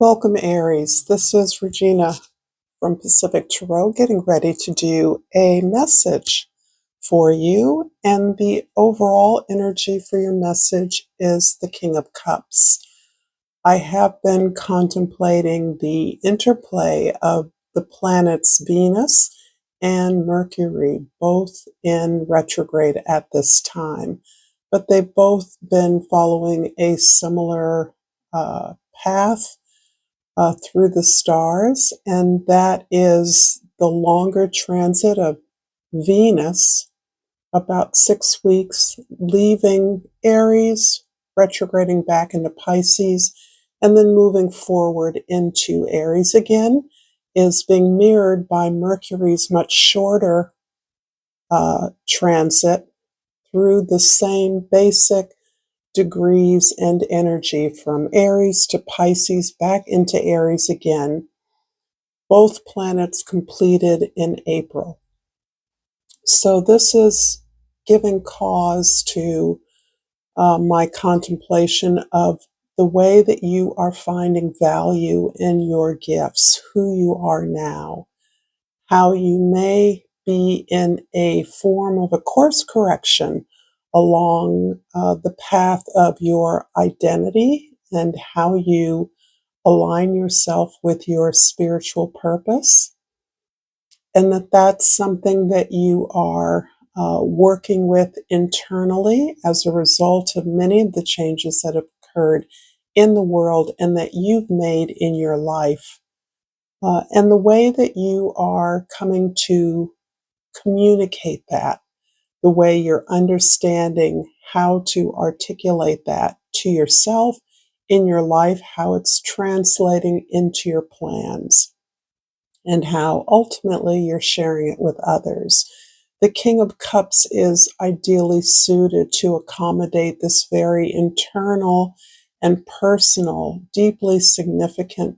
Welcome, Aries. This is Regina from Pacific Tarot getting ready to do a message for you. And the overall energy for your message is the King of Cups. I have been contemplating the interplay of the planets Venus and Mercury, both in retrograde at this time. But they've both been following a similar path through the stars, and that is the longer transit of Venus, about 6 weeks, leaving Aries, retrograding back into Pisces, and then moving forward into Aries again, is being mirrored by Mercury's much shorter transit through the same basic degrees and energy from Aries to Pisces back into Aries again. Both planets completed in April. So this is giving cause to my contemplation of the way that you are finding value in your gifts, who you are now, how you may be in a form of a course correction along the path of your identity and how you align yourself with your spiritual purpose, and that's something that you are working with internally as a result of many of the changes that have occurred in the world and that you've made in your life. And the way that you are coming to communicate that, the way you're understanding how to articulate that to yourself in your life, how it's translating into your plans, and how ultimately you're sharing it with others. The King of Cups is ideally suited to accommodate this very internal and personal, deeply significant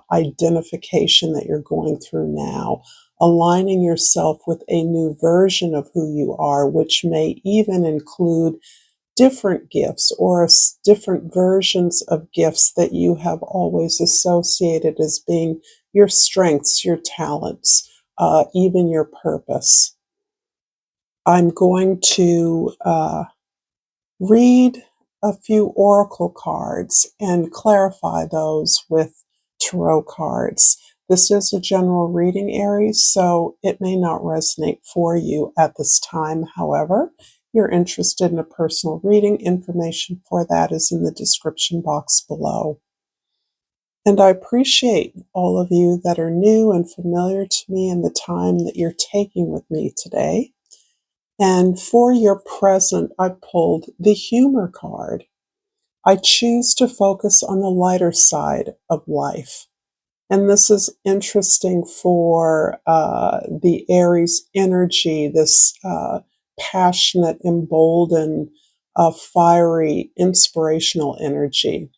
identification that you're going through now, aligning yourself with a new version of who you are, which may even include different gifts or different versions of gifts that you have always associated as being your strengths, your talents, even your purpose. I'm going to read a few oracle cards and clarify those with tarot cards. This is a general reading, Aries, so it may not resonate for you at this time. However, you're interested in a personal reading, information for that is in the description box below. And I appreciate all of you that are new and familiar to me and the time that you're taking with me today. And for your present, I pulled the humor card. I choose to focus on the lighter side of life. And this is interesting for the Aries energy, this passionate, emboldened, fiery, inspirational energy.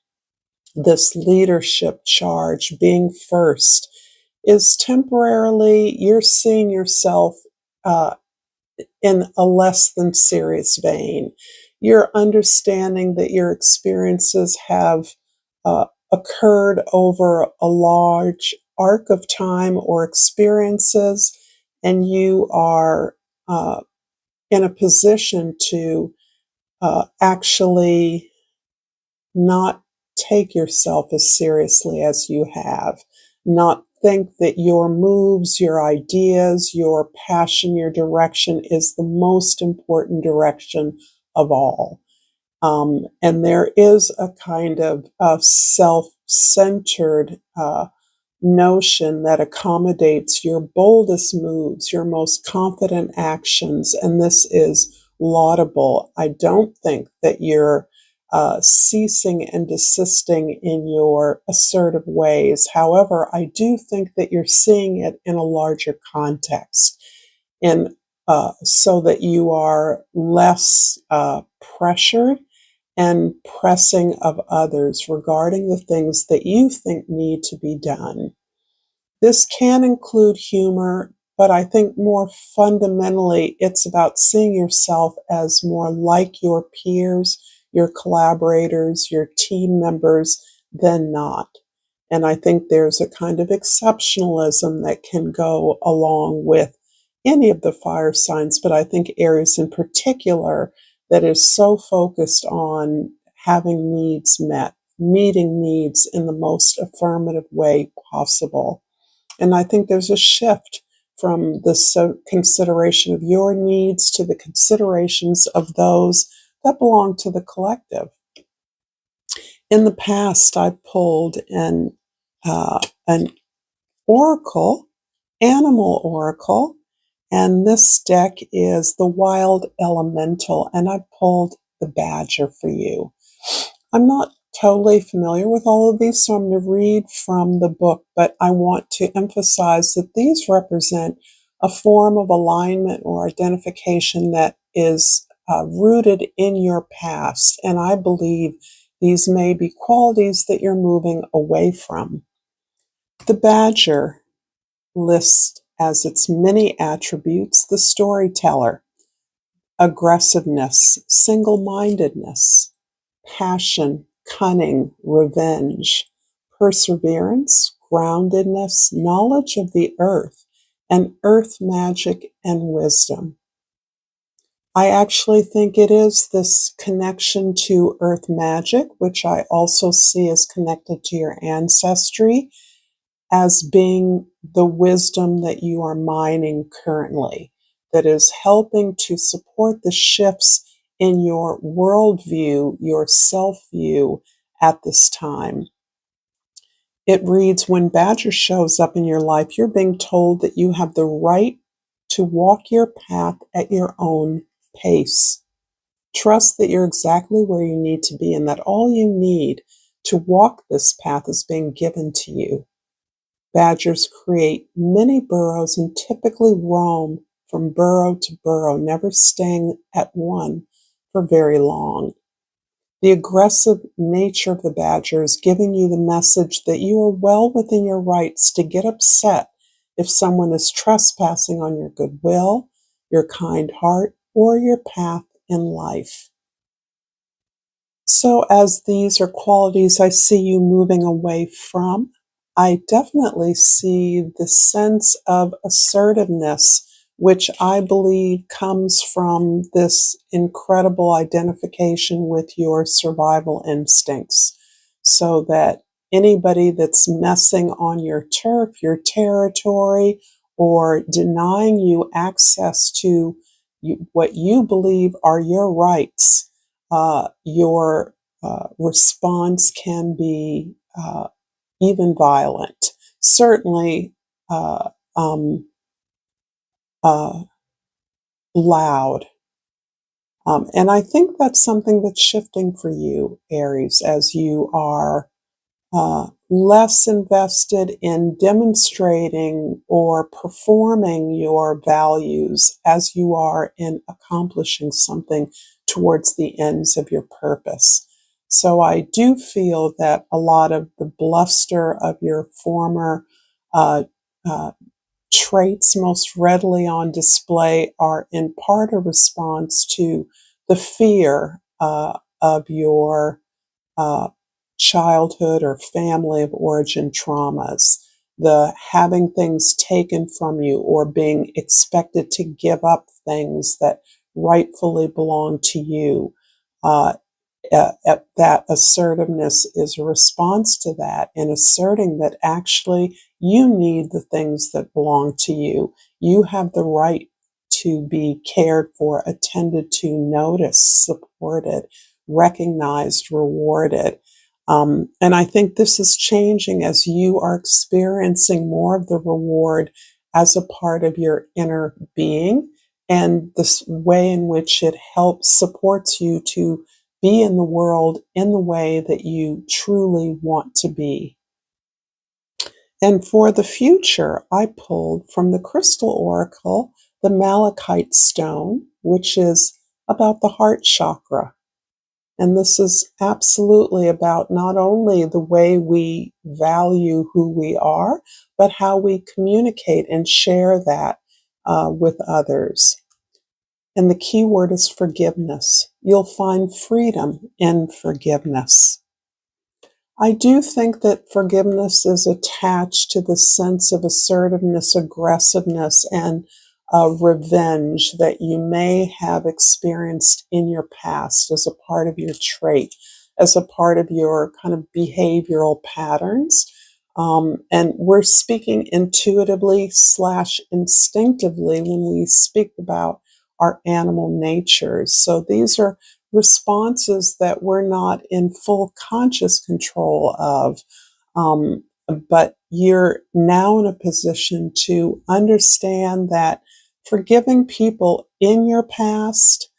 This leadership charge, being first, is temporarily, you're seeing yourself in a less than serious vein. You're understanding that your experiences have occurred over a large arc of time or experiences, and you are in a position to actually not take yourself as seriously as you have, not think that your moves, your ideas, your passion, your direction is the most important direction of all. And there is a kind of self-centered notion that accommodates your boldest moves, your most confident actions, and this is laudable. I don't think that you're ceasing and desisting in your assertive ways. However, I do think that you're seeing it in a larger context, in so that you are less pressured and pressing of others regarding the things that you think need to be done. This can include humor, but I think more fundamentally, it's about seeing yourself as more like your peers, your collaborators, your team members than not. And I think there's a kind of exceptionalism that can go along with any of the fire signs, but I think Aries in particular, that is so focused on having needs met, meeting needs in the most affirmative way possible. And I think there's a shift from the consideration of your needs to the considerations of those that belong to the collective. In the past, I pulled an oracle, animal oracle, and this deck is the Wild Elemental, and I pulled the Badger for you. I'm not totally familiar with all of these, so I'm going to read from the book, but I want to emphasize that these represent a form of alignment or identification that is rooted in your past, and I believe these may be qualities that you're moving away from. The Badger lists as its many attributes the storyteller, aggressiveness, single-mindedness, passion, cunning, revenge, perseverance, groundedness, knowledge of the earth, and earth magic and wisdom. I actually think it is this connection to earth magic, which I also see as connected to your ancestry, as being the wisdom that you are mining currently, that is helping to support the shifts in your worldview, your self-view at this time. It reads, when Badger shows up in your life, you're being told that you have the right to walk your path at your own pace. Trust that you're exactly where you need to be and that all you need to walk this path is being given to you. Badgers create many burrows and typically roam from burrow to burrow, never staying at one for very long. The aggressive nature of the badger is giving you the message that you are well within your rights to get upset if someone is trespassing on your goodwill, your kind heart, or your path in life. So as these are qualities I see you moving away from, I definitely see the sense of assertiveness, which I believe comes from this incredible identification with your survival instincts. So that anybody that's messing on your turf, your territory, or denying you access to what you believe are your rights, your response can be even violent, certainly uh, um, uh, loud. And I think that's something that's shifting for you, Aries, as you are less invested in demonstrating or performing your values as you are in accomplishing something towards the ends of your purpose. So I do feel that a lot of the bluster of your former uh, uh, traits most readily on display are in part a response to the fear of your uh, childhood or family of origin traumas, the having things taken from you or being expected to give up things that rightfully belong to you. Uh, that assertiveness is a response to that and asserting that actually you need the things that belong to you. You have the right to be cared for, attended to, noticed, supported, recognized, rewarded. And I think this is changing as you are experiencing more of the reward as a part of your inner being and this way in which it helps supports you to be in the world in the way that you truly want to be. And for the future, I pulled from the Crystal Oracle the Malachite Stone, which is about the heart chakra. And this is absolutely about not only the way we value who we are, but how we communicate and share that with others. And the key word is forgiveness. You'll find freedom in forgiveness. I do think that forgiveness is attached to the sense of assertiveness, aggressiveness, and revenge that you may have experienced in your past as a part of your trait, as a part of your kind of behavioral patterns. And we're speaking intuitively / instinctively when we speak about our animal natures. So these are responses that we're not in full conscious control of. But you're now in a position to understand that forgiving people in your past,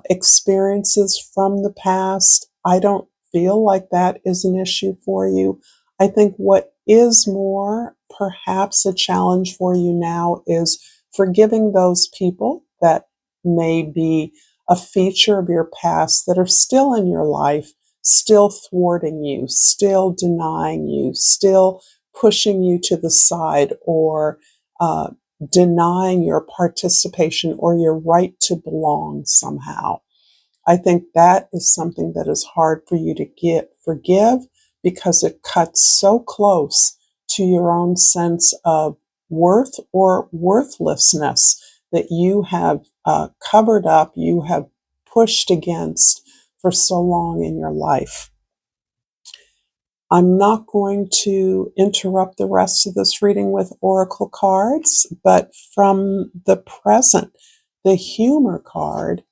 experiences from the past, I don't feel like that is an issue for you. I think what is more perhaps a challenge for you now is forgiving those people that may be a feature of your past that are still in your life, still thwarting you, still denying you, still pushing you to the side, or denying your participation or your right to belong somehow. I think that is something that is hard for you to forgive because it cuts so close to your own sense of worth or worthlessness that you have covered up, you have pushed against for so long in your life. I'm not going to interrupt the rest of this reading with oracle cards, but from the present, the humor card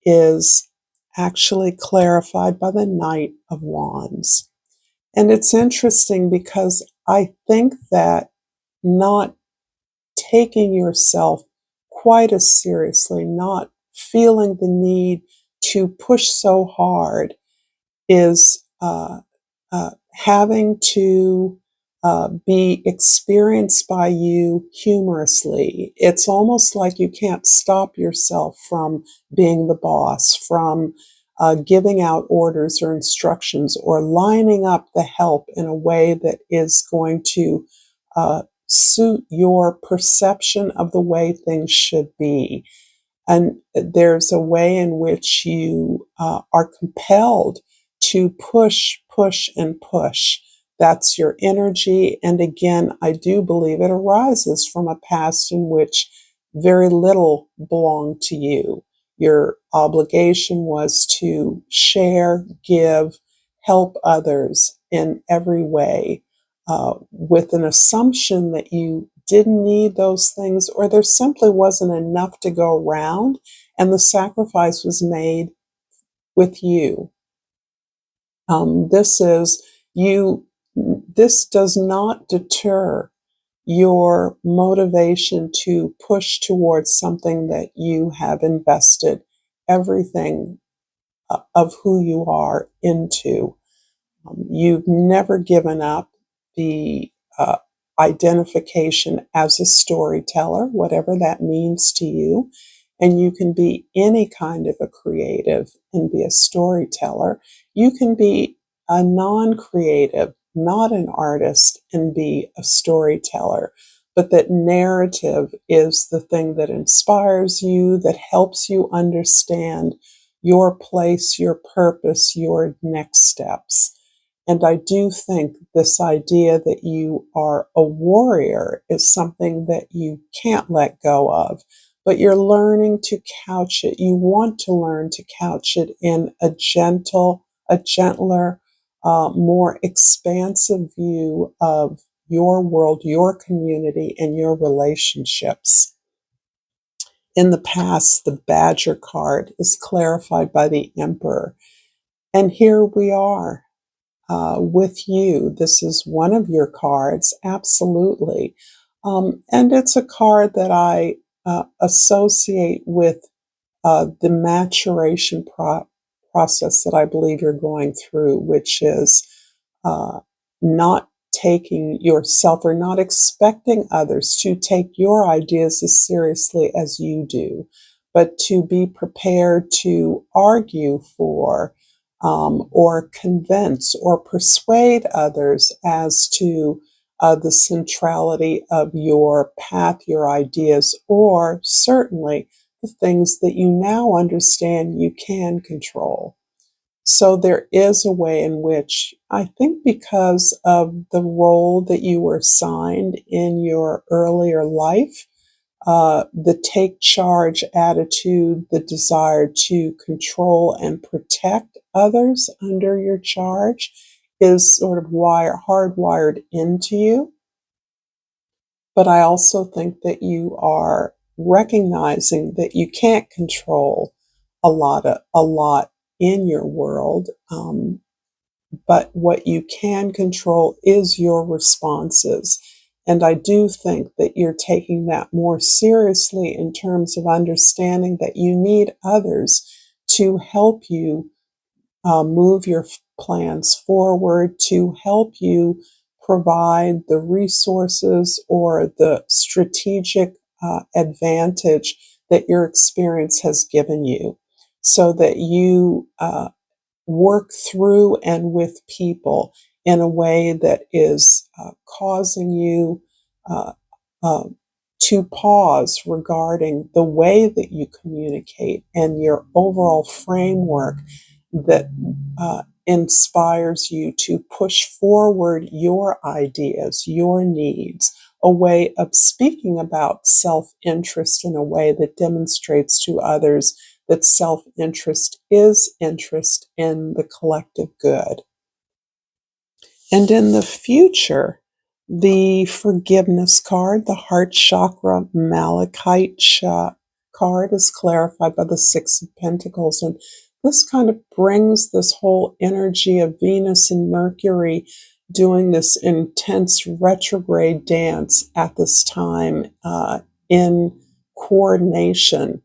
is actually clarified by the Knight of Wands. And it's interesting because I think that not taking yourself quite as seriously, not feeling the need to push so hard is having to be experienced by you humorously. It's almost like you can't stop yourself from being the boss, from giving out orders or instructions, or lining up the help in a way that is going to suit your perception of the way things should be. And there's a way in which you are compelled to push, push, and push. That's your energy. And again, I do believe it arises from a past in which very little belonged to you. Your obligation was to share, give, help others in every way, with an assumption that you didn't need those things, or there simply wasn't enough to go around, and the sacrifice was made with you. This is you. This does not deter your motivation to push towards something that you have invested everything of who you are into. You've never given up the identification as a storyteller, whatever that means to you. And you can be any kind of a creative and be a storyteller. You can be a non-creative, not an artist, and be a storyteller. But that narrative is the thing that inspires you, that helps you understand your place, your purpose, your next steps. And I do think this idea that you are a warrior is something that you can't let go of, but you're learning to couch it. You want to learn to couch it in a gentler, more expansive view of your world, your community, and your relationships. In the past, the Badger card is clarified by the Emperor. And here we are. With you. This is one of your cards, absolutely. And it's a card that I associate with the maturation process that I believe you're going through, which is not taking yourself or not expecting others to take your ideas as seriously as you do, but to be prepared to argue for or convince or persuade others as to the centrality of your path, your ideas, or certainly the things that you now understand you can control. So there is a way in which, I think because of the role that you were assigned in your earlier life, the take charge attitude, the desire to control and protect others under your charge is sort of hardwired into you. But I also think that you are recognizing that you can't control a lot in your world. But what you can control is your responses. And I do think that you're taking that more seriously in terms of understanding that you need others to help you move your plans forward, to help you provide the resources or the strategic advantage that your experience has given you, so that you work through and with people in a way that is causing you uh, uh, to pause regarding the way that you communicate and your overall framework that inspires you to push forward your ideas, your needs, a way of speaking about self-interest in a way that demonstrates to others that self-interest is interest in the collective good. And in the future, the forgiveness card, the heart chakra malachite card, is clarified by the Six of Pentacles. And this kind of brings this whole energy of Venus and Mercury doing this intense retrograde dance at this time in coordination,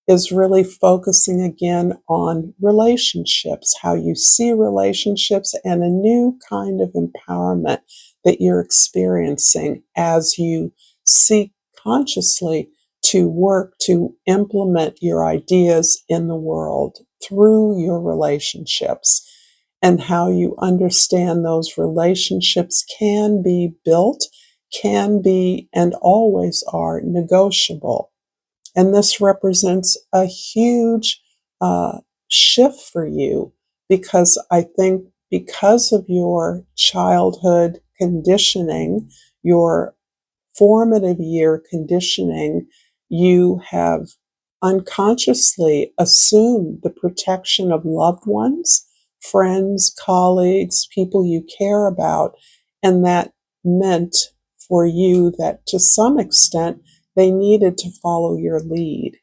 is really focusing again on relationships, how you see relationships, and a new kind of empowerment that you're experiencing as you seek consciously to work to implement your ideas in the world through your relationships, and how you understand those relationships can be built, can be, and always are negotiable. And this represents a huge shift for you, because I think because of your childhood conditioning, your formative year conditioning, you have unconsciously assumed the protection of loved ones, friends, colleagues, people you care about. And that meant for you that to some extent they needed to follow your lead,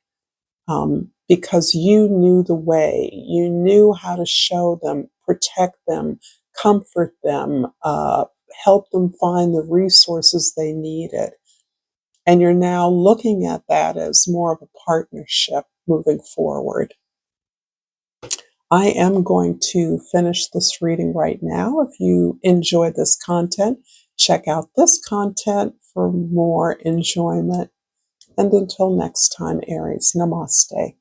because you knew the way, you knew how to show them, protect them, comfort them, help them find the resources they needed. And you're now looking at that as more of a partnership moving forward. I am going to finish this reading right now. If you enjoy this content, check out this content for more enjoyment. And until next time, Aries, namaste.